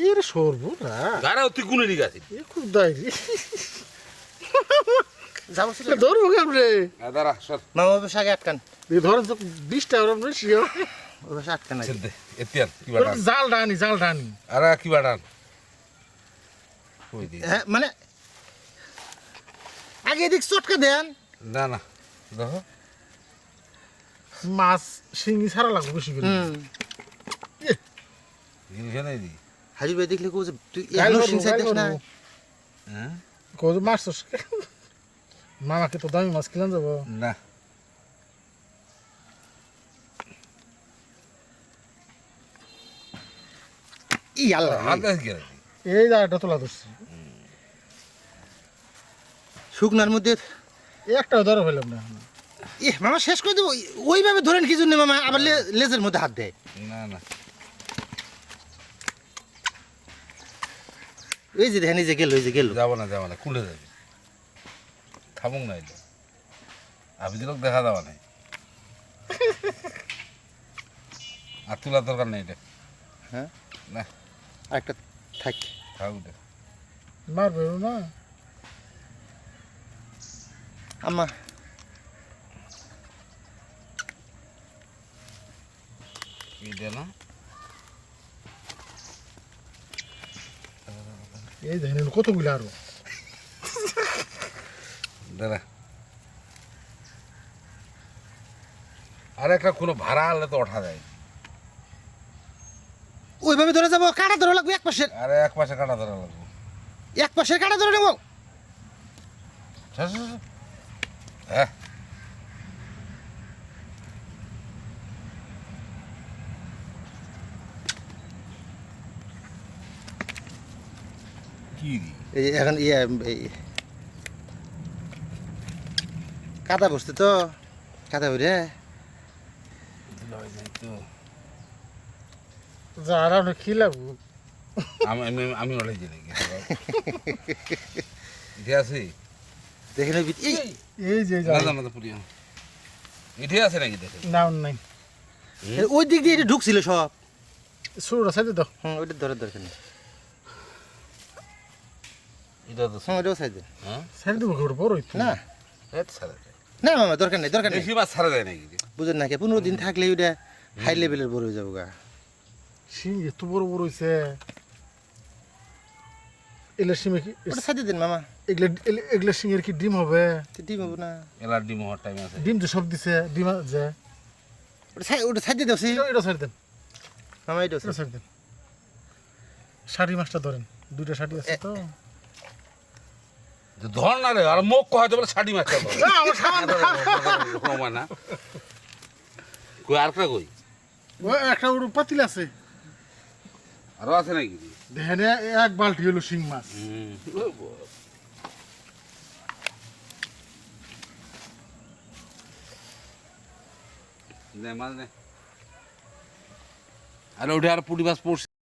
এর সর্বনা গাড়া তুই কোন দিকে আছিস এ খুব দায়রি যাবো ছিল ধরবো কেমনে দাঁড়া সর মামা বেশ আগে আটকান ধরেন তো 20টা ওরম বেশি ও বেশ আটকান আগে দে এতিয়ার কি বাড়ান জাল ডানি আরে কি বাড়ান কই দি হ্যাঁ মানে আগে এদিক চটকা দেন না না দেখো মাছ শিঙি ছাড়া লাগবে বেশি করে জিনিস নাই দি হাজির ভাই দেখলে কো যে তুই গাইল এখনো করবো, সিংসাই গাইল দেখ না করবো। হ্যাঁ কত মাছ তো মামাকে তো দামি মাছ কিলান যাবো না ই আল্লাহ হাতে কি রে এই জায়গাটা তোলা ধরছি শুকনার মধ্যে একটাও ধরে ফেলাম না মামা শেষ করে দেবো ওইভাবে ধরেন কি জন্য মামা আবার লেজের মধ্যে হাত দেয় না না এই যে দেখেন এই যে গেল যাব না কুলে যাবি থামুক না এটা আমি দিলক দেখা যাওয়া নাই আর তোলার দরকার নেই এটা হ্যাঁ না আরেকটা থাক থাক ওটা মারবে না আম্মা এটা না এই দেখেন কতগুলো আরো দাঁড়া আর একটা কোনো ভাড়া আনলে তো ওঠা যায় ওইভাবে ধরে যাবো কাটা ধরে লাগবে এক পাশের আরে এক পাশে কাটা ধরা লাগবে কাটা ধরে নেবো হ্যাঁ কি রে এই যে এখন এই কাদা বসছে তো কাদা বইরে যারা খিলাবো আমি ওলাই যে নাকি ইঠে আছে দেখে নেবি এই এই যে না না না পুরিয়া ইঠে আছে নাকি দেখে নাও নাই ওই দিক দিয়ে এটা ঢুকছিল সব শুরুটা সাইডে দাও ওইটা ধরে দরকার নেই এটা তো ওইটাও সাইডে হ্যাঁ সাইডে দেবো ঘর বড় হইতো না এত সারা যায় না মামা দরকার নেই বেশি মাছ ছাড়া যায় নাকি বুঝেন না কে 15 দিন থাকলে ওইটা হাই লেভেলের বড় হয়ে যাবো গা শিং এত বড় হইছে এগুলা শিমে কি ওটা সাইডে দিন মামা এগুলা শিঙের কি ডিম হবে তো ডিম হবো না এলার ডিম হওয়ার টাইম আছে ডিম তো সব দিছে ডিম যে ওটা সাইডে দাও এটা সাইড দেন মামা এটা এটা সাইড দেন শাড়ি মাছটা ধরেন দুইটা শাড়ি আছে তো ধর না রে আর মুখ হয়তো বলে শাড়ি মাছ না কই আর একটা কই ওই একটা ওর পাতিল আছে আরো আছে নাকি দেখেন এক বালতি হলো শিং মাছ মাছ নে আরে ওটা আর পুটি মাছ পড়ছে